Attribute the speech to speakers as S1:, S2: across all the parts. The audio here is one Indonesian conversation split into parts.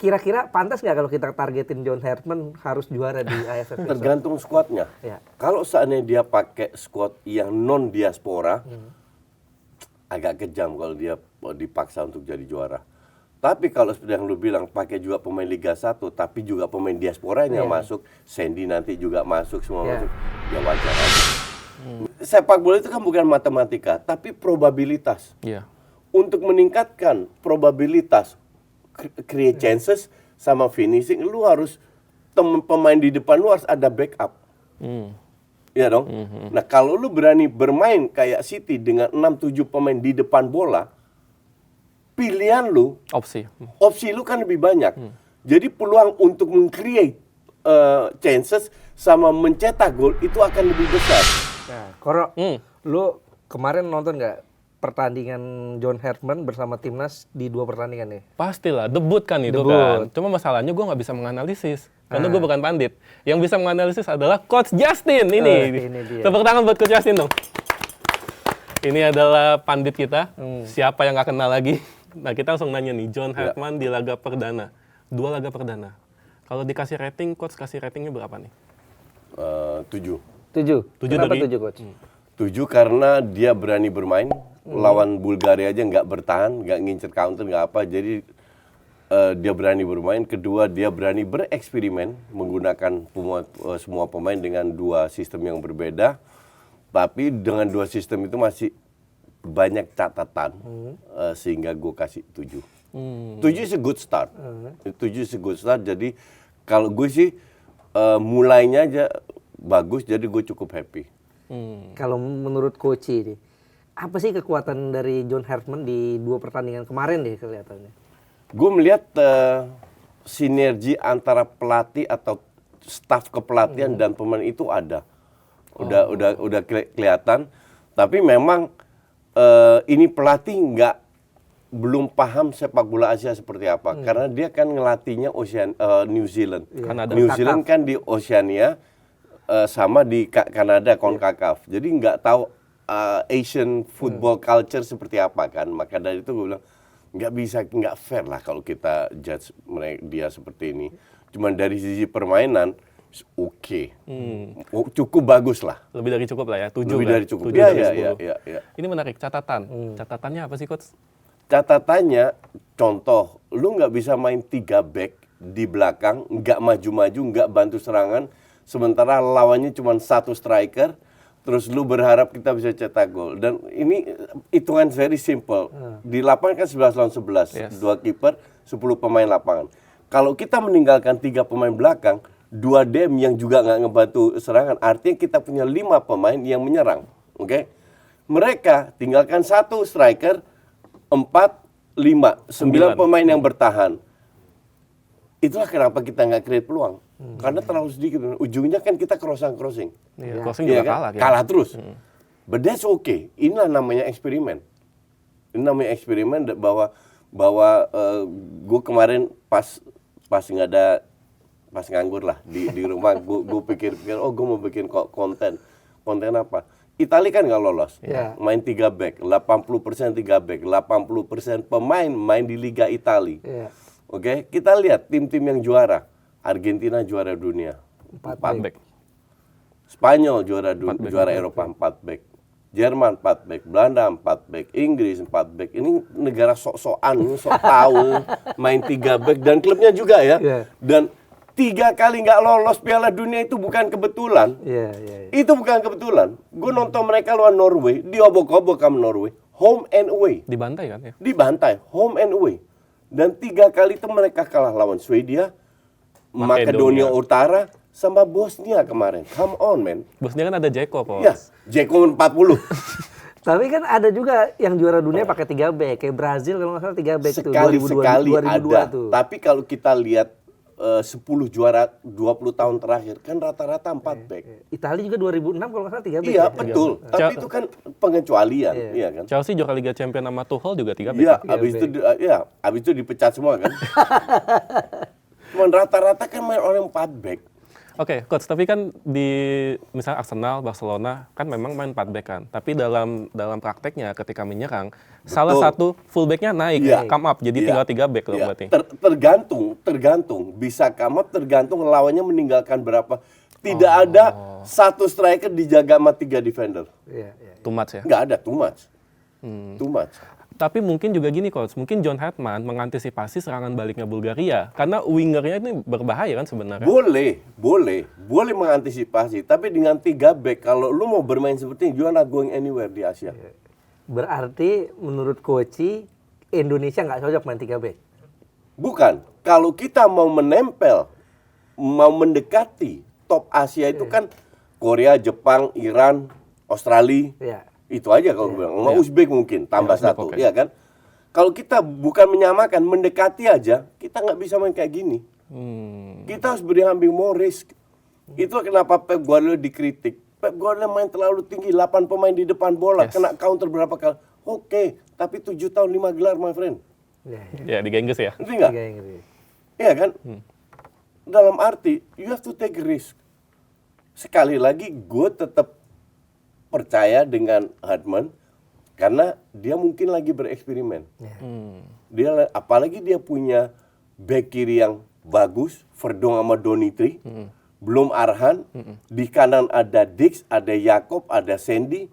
S1: kira-kira pantas nggak kalau kita targetin John Hartman harus juara di AFF?
S2: Tergantung skuadnya.
S1: Ya.
S2: Kalau seandainya dia pakai skuad yang non diaspora, agak kejam kalau dia dipaksa untuk jadi juara. Tapi kalau seperti yang lu bilang, pakai juga pemain Liga 1, tapi juga pemain diasporanya masuk, Sandy nanti juga masuk, semua masuk, ya wajar aja. Sepak bola itu kan bukan matematika, tapi probabilitas.
S3: Iya.
S2: Untuk meningkatkan probabilitas create chances sama finishing, lu harus pemain di depan lu harus ada backup. Iya dong? Nah, kalau lu berani bermain kayak City dengan 6-7 pemain di depan bola, pilihan lu, opsi lu kan lebih banyak. Jadi peluang untuk meng-create chances sama mencetak gol itu akan lebih besar.
S1: Nah, Koro, lu kemarin nonton nggak pertandingan John Hartman bersama timnas di 2 pertandingan nih?
S3: Pastilah, debut kan itu kan. Cuma masalahnya gue nggak bisa menganalisis. Karena gue bukan pandit. Yang bisa menganalisis adalah Coach Justin ini. Tepuk tangan buat Coach Justin dong. Ini adalah pandit kita. Siapa yang nggak kenal lagi? Nah, kita langsung nanya nih, John Hartman di laga perdana. 2 laga perdana. Kalau dikasih rating, Coach kasih ratingnya berapa nih?
S2: 7.
S1: 7. Kenapa
S3: dari
S1: 7, Coach?
S2: 7 karena dia berani bermain. Lawan Bulgaria aja nggak bertahan, nggak ngincer counter, nggak apa. Jadi dia berani bermain. Kedua, dia berani bereksperimen menggunakan semua pemain dengan 2 sistem yang berbeda. Tapi dengan 2 sistem itu masih banyak catatan, sehingga gue kasih 7. 7 is a good start. 7 is a good start. Jadi kalau gue sih mulainya aja bagus, jadi gue cukup happy.
S1: Kalau menurut Coach ini, apa sih kekuatan dari John Hartman di 2 pertandingan kemarin deh kelihatannya?
S2: Gue melihat sinergi antara pelatih atau staf kepelatihan dan pemain itu ada. Udah kelihatan. Tapi memang ini pelatih belum paham sepak bola Asia seperti apa. Karena dia kan ngelatihnya New Zealand. New Zealand kan di Oceania sama di Kanada, CONCACAF. Jadi nggak tahu Asian football culture seperti apa kan. Maka dari itu gue bilang nggak fair lah kalau kita judge dia seperti ini. Cuman dari sisi permainan cukup bagus lah.
S3: Lebih dari cukup lah ya, 7
S2: Lebih
S3: kan?
S2: dari cukup.
S3: 7 dari 10.
S2: Ya.
S3: Ini menarik, catatan. Catatannya apa sih, Coach?
S2: Catatannya, contoh, lu nggak bisa main 3 back di belakang, nggak maju-maju, nggak bantu serangan, sementara lawannya cuma 1 striker, terus lu berharap kita bisa cetak gol. Dan ini hitungan very simple. Di lapangan kan 11 lawan 11, 2 kiper, 10 pemain lapangan. Kalau kita meninggalkan 3 pemain belakang, 2 DM yang juga nggak ngebantu serangan, artinya kita punya 5 pemain yang menyerang. Oke? Mereka tinggalkan 1 striker, 4, 5, 9 pemain yang bertahan. Itulah kenapa kita nggak create peluang. Karena terlalu sedikit. Ujungnya kan kita crossing.
S3: Crossing juga kalah.
S2: Kalah terus. But that's okay. Inilah namanya eksperimen. Ini namanya eksperimen bahwa gue kemarin pas nganggur lah di rumah, gue pikir-pikir, gue mau bikin konten apa? Italia kan nggak lolos, main 3 back, 80% 3 back, 80% pemain main di Liga Italia. Oke, kita lihat tim-tim yang juara. Argentina juara dunia,
S3: 4 back.
S2: Spanyol juara Eropa 4 back. Jerman 4 back, Belanda 4 back, Inggris 4 back. Ini negara sok-sokan, sok tahu main 3 back dan klubnya juga ya. Dan 3 kali nggak lolos Piala Dunia itu bukan kebetulan. Itu bukan kebetulan. Gue nonton mereka lawan Norway, diobok-obok sama Norway, home and away.
S3: Dibantai kan ya?
S2: Dibantai, home and away. Dan 3 kali itu mereka kalah lawan Swedia, Makedonia Utara, sama Bosnia kemarin. Come on, man.
S3: Bosnia kan ada Dzeko, Coach.
S2: Ya, Dzeko 40.
S1: Tapi kan ada juga yang juara dunia pakai 3 back, kayak Brazil kalau nggak salah 3 back tuh.
S2: Sekali
S1: 2002
S2: ada.
S1: tuh.
S2: Tapi kalau kita lihat 10 juara 20 tahun terakhir kan rata-rata 4 back.
S1: Italia juga 2006 kalau nggak salah 3 back.
S2: Iya, betul. Tapi itu kan pengecualian, iya kan?
S3: Chelsea juara Liga Champions sama Tuchel juga 3 back.
S2: Iya, habis itu dipecat semua kan. Cuman rata-rata kan main orang 4 back.
S3: Oke, coach, tapi kan di misalnya Arsenal, Barcelona kan memang main 4 back kan. Tapi dalam prakteknya ketika menyerang, salah satu fullbacknya naik, come up, jadi tinggal 3 back loh berarti.
S2: Tergantung. Bisa come up, tergantung lawannya meninggalkan berapa. Tidak ada satu striker dijaga sama 3 defender.
S3: Too much ya?
S2: Nggak ada, too much. Too much.
S3: Tapi mungkin juga gini coach, mungkin John Hartman mengantisipasi serangan baliknya Bulgaria karena wingernya ini berbahaya kan sebenarnya.
S2: Boleh mengantisipasi, tapi dengan 3 back kalau lu mau bermain seperti ini, you are not going anywhere di Asia.
S1: Berarti menurut Koci Indonesia nggak cocok main 3 back.
S2: Bukan, kalau kita mau menempel, mau mendekati top Asia itu kan Korea, Jepang, Iran, Australia. Itu aja kalau gue bilang. Mau Uzbek mungkin tambah satu, ya kan? Kalau kita bukan menyamakan, mendekati aja, kita nggak bisa main kayak gini. Kita harus ambil more risk. Itu kenapa Pep Guardiola dikritik. Pep Guardiola main terlalu tinggi, 8 pemain di depan bola, kena counter berapa kali. Oke, tapi 7 tahun 5 gelar, my friend.
S3: Ya, di Inggris ya?
S2: Ngerti nggak? Iya kan? Dalam arti, you have to take risk. Sekali lagi, gue tetap percaya dengan Hartman karena dia mungkin lagi bereksperimen. Dia apalagi dia punya back kiri yang bagus, Verdong sama Donitri. Belum Arhan, di kanan ada Dix, ada Jakob, ada Sandy.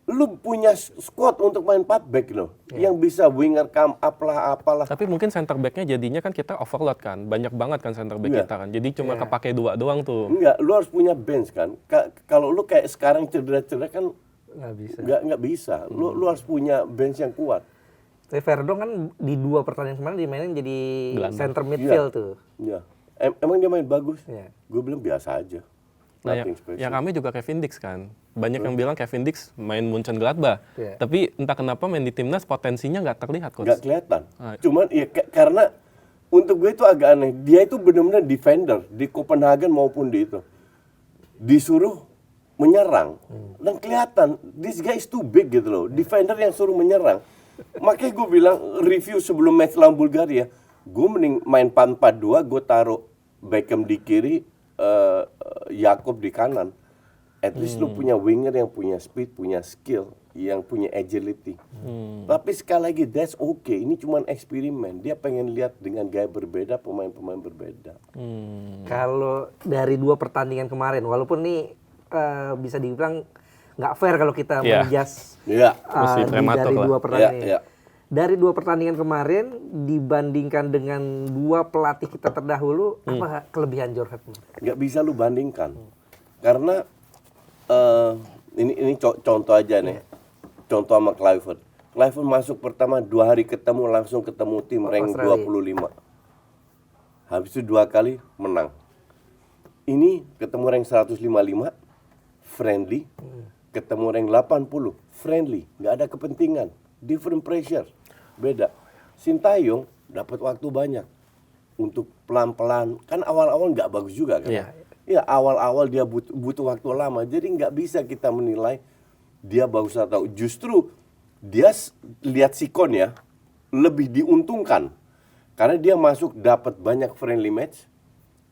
S2: Lu punya squad untuk main 4 back loh, yang bisa winger come up lah apalah.
S3: Tapi mungkin center back-nya jadinya kan kita overload kan, banyak banget kan center back kita kan, jadi cuma kepake 2 doang tuh.
S2: Enggak, lu harus punya bench kan. Kalau lu kayak sekarang cedera-cedera kan nggak bisa. Lu harus punya bench yang kuat.
S1: Tapi Verdong kan di 2 pertandingan kemarin dimainin jadi center midfield tuh.
S2: Iya. Emang dia main bagus? Gue bilang biasa aja.
S3: Nah, yang kami juga Kevin Dix kan. Banyak yang bilang Kevin Dix main Mönchengladbach. Tapi entah kenapa main di timnas potensinya nggak terlihat, coach.
S2: Nggak kelihatan. Cuman ya karena untuk gue itu agak aneh. Dia itu benar-benar defender di Copenhagen maupun di itu. Disuruh menyerang. Dan kelihatan, this guy is too big gitu loh. Defender yang suruh menyerang. Makanya gue bilang review sebelum match lawan Bulgaria. Gue mending main 4-4-2, gue taruh Beckham di kiri, Jakob di kanan. At least lu punya winger yang punya speed, punya skill, yang punya agility. Tapi sekali lagi, that's okay. Ini cuma eksperimen. Dia pengen lihat dengan gaya berbeda, pemain-pemain berbeda.
S1: Kalau dari 2 pertandingan kemarin, walaupun nih bisa dibilang nggak fair kalau kita menjas dari 2 pertandingan. Dari 2 pertandingan kemarin dibandingkan dengan 2 pelatih kita terdahulu, apa kelebihan John Hartman?
S2: Nggak bisa lu bandingkan, karena ini contoh aja nih, contoh sama Kluivert. Kluivert masuk pertama 2 hari ketemu langsung ketemu tim rank 25. Habis itu 2 kali menang. Ini ketemu rank 155, friendly. Ketemu rank 80, friendly. Nggak ada kepentingan, different pressure, beda. Sintayong dapat waktu banyak untuk pelan-pelan. Kan awal-awal nggak bagus juga kan? Ya awal-awal dia butuh waktu lama, jadi nggak bisa kita menilai dia bagus atau justru dia lihat Sikon ya lebih diuntungkan karena dia masuk dapat banyak friendly match.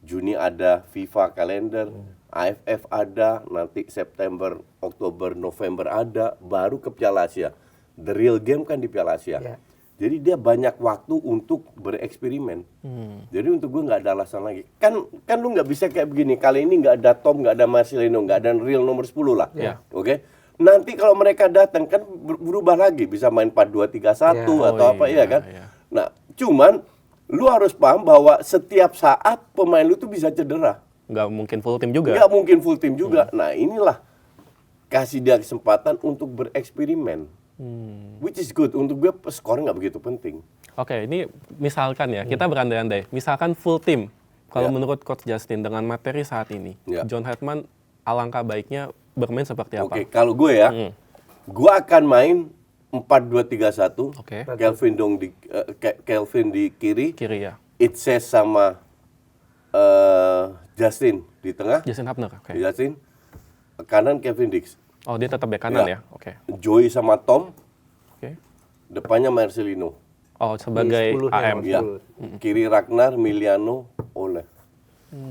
S2: Juni ada FIFA kalender, AFF ada, nanti September, Oktober, November ada, baru ke Piala Asia. The real game kan di Piala Asia. Jadi dia banyak waktu untuk bereksperimen. Jadi untuk gue nggak ada alasan lagi. Kan lu nggak bisa kayak begini. Kali ini nggak ada Tom, nggak ada Marcelino, nggak ada real nomor 10 lah. Oke? Nanti kalau mereka datang kan berubah lagi. Bisa main 4-2-3-1 atau apa ya kan? Nah, cuman lu harus paham bahwa setiap saat pemain lu tuh bisa cedera.
S3: Nggak mungkin full tim juga.
S2: Nggak mungkin full tim juga. Nah inilah kasih dia kesempatan untuk bereksperimen. Which is good. Untuk gue skor nggak begitu penting.
S3: Oke, ini misalkan ya, kita berandai-andai. Misalkan full tim, kalau menurut Coach Justin dengan materi saat ini, John Hartman alangkah baiknya bermain seperti apa?
S2: Oke, kalau gue ya, gue akan main 4-2-3-1. Kelvin di kiri.
S3: Kiri ya.
S2: Itse sama Justin di tengah.
S3: Justin Hapner, oke.
S2: Justin kanan Kevin Dix.
S3: Oh, dia tetap bek kanan ya? Oke.
S2: Joey sama Tom.
S3: Oke.
S2: Depannya Marcelino.
S3: Oh, sebagai AM.
S2: Ya. Kiri Ragnar, Miliano, Ole.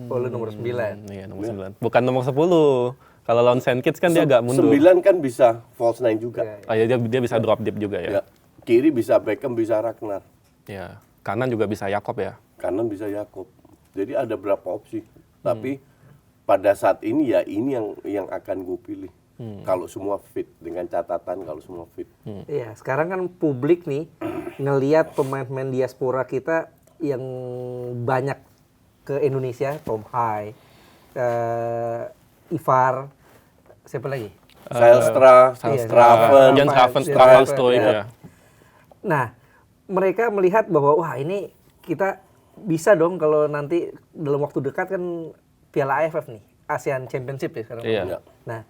S1: Oh, lu nomor 9.
S3: Iya, nomor 9. Bukan nomor 10. Kalau lawan Saint Kitts kan dia agak mundur.
S2: 9 kan bisa false 9 juga.
S3: Oh ya, dia bisa drop deep juga ya.
S2: Kiri bisa Beckham, bisa Ragnar.
S3: Ya, kanan juga bisa Jakob ya.
S2: Kanan bisa Jakob. Jadi ada berapa opsi. Tapi pada saat ini ya ini yang akan gue pilih. Kalau semua fit, dengan catatan kalau semua fit.
S1: Iya, sekarang kan publik nih ngelihat pemain-pemain diaspora kita yang banyak ke Indonesia, Tom Hai, Ivar, siapa lagi?
S2: Zijlstra, Straven,
S3: Jens Straven, Stoik ya.
S1: Nah, mereka melihat bahwa wah ini kita bisa dong kalau nanti dalam waktu dekat kan Piala AFF nih, ASEAN Championship ya sekarang.
S3: Iya.
S1: Nah,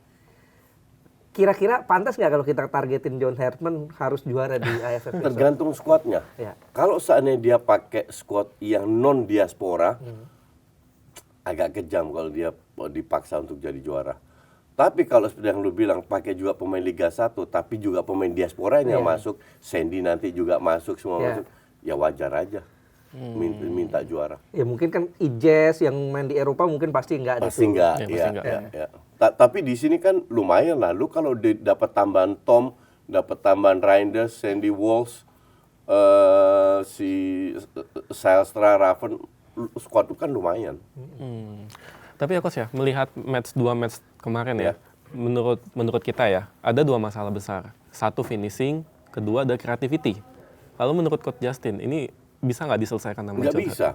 S1: kira-kira pantas nggak kalau kita targetin John Hartman harus juara di AFF?
S2: Tergantung skuadnya.
S1: Ya.
S2: Kalau seandainya dia pakai skuad yang non diaspora, agak kejam kalau dia dipaksa untuk jadi juara. Tapi kalau seperti yang lu bilang, pakai juga pemain Liga 1, tapi juga pemain diasporanya masuk, Sandy nanti juga masuk, semua masuk, ya wajar aja minta juara.
S1: Ya mungkin kan Ijes yang main di Eropa mungkin pasti nggak ada.
S2: Pasti nggak, ya. Tapi di sini kan lumayan lah, lu kalau dapat tambahan Tom, dapat tambahan Reinders, Sandy Walsh, si Zijlstra, Raven, squad itu kan lumayan.
S3: Tapi ya Coach ya, melihat dua match kemarin ya, menurut kita ya, ada 2 masalah besar. 1 finishing, kedua ada creativity. Lalu menurut Coach Justin, ini bisa nggak diselesaikan sama
S2: Nggak bisa.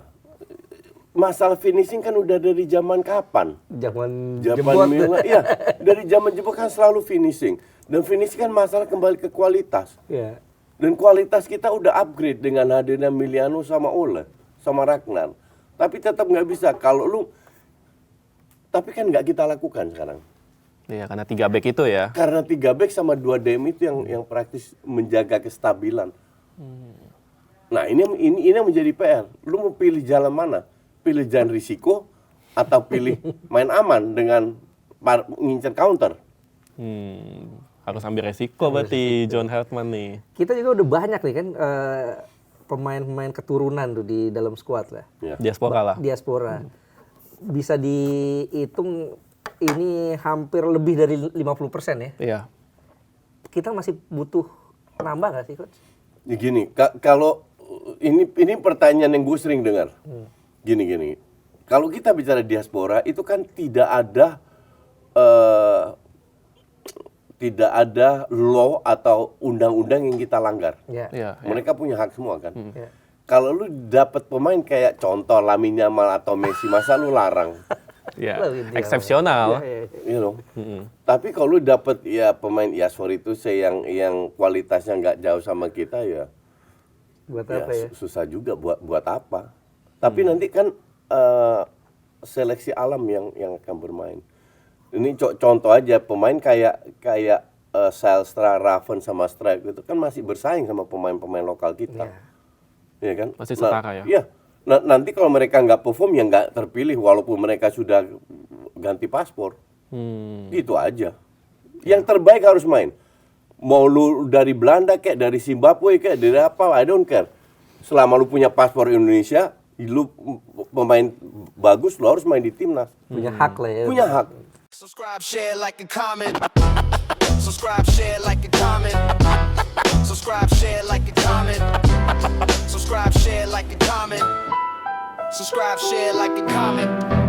S2: Masalah finishing kan udah dari zaman kapan?
S1: Zaman
S2: Mila, iya. Dari zaman jebot kan selalu finishing. Dan finishing kan masalah kembali ke kualitas.
S1: Ya.
S2: Dan kualitas kita udah upgrade dengan hadirnya Miliano sama Ole, sama Ragnar. Tapi tetap nggak bisa kalau tapi kan nggak kita lakukan sekarang.
S3: Iya, karena 3 back itu ya.
S2: Karena 3 back sama 2 DM itu yang praktis menjaga kestabilan. Nah ini yang menjadi PR. Lu mau pilih jalan mana? Pilih jalan risiko atau pilih main aman dengan ngincer counter?
S3: Harus ambil resiko berarti John Hartman nih.
S1: Kita juga udah banyak nih kan pemain-pemain keturunan tuh di dalam squad lah.
S2: Ya.
S3: Diaspora lah.
S1: Diaspora. Bisa dihitung ini hampir lebih dari 50% ya.
S3: Iya.
S1: Kita masih butuh nambah nggak sih, Coach?
S2: Ya gini, kalau ini pertanyaan yang gue sering dengar. Gini. Kalau kita bicara diaspora itu kan tidak ada law atau undang-undang yang kita langgar.
S1: Ya.
S2: Mereka punya hak semua kan. Kalau lu dapat pemain kayak contoh Lamine Yamal atau Messi, masa lu larang?
S3: Ya, eksepsional.
S2: You know. Tapi kalau lu dapat ya pemain itu yang kualitasnya nggak jauh sama kita ya.
S1: Buat apa ya?
S2: Susah juga buat apa. Tapi nanti kan seleksi alam yang akan bermain. Ini contoh aja pemain kayak Zijlstra, Raven sama Strike itu kan masih bersaing sama pemain-pemain lokal kita. Ya kan?
S3: Masih setara ya?
S2: Iya. Nanti kalau mereka nggak perform ya nggak terpilih walaupun mereka sudah ganti paspor. Gitu aja. Yang terbaik harus main. Mau lu dari Belanda kayak dari Zimbabwe kayak dari apa, I don't care. Selama lu punya paspor Indonesia, lu pemain bagus, lu harus main di timnas.
S1: Punya hak lah ya.
S2: Punya hak.
S4: Subscribe, share, like, and comment. Subscribe, share, like, and comment. Subscribe, share, like, and comment. Subscribe, share, like, and comment. Subscribe, share, like, and comment.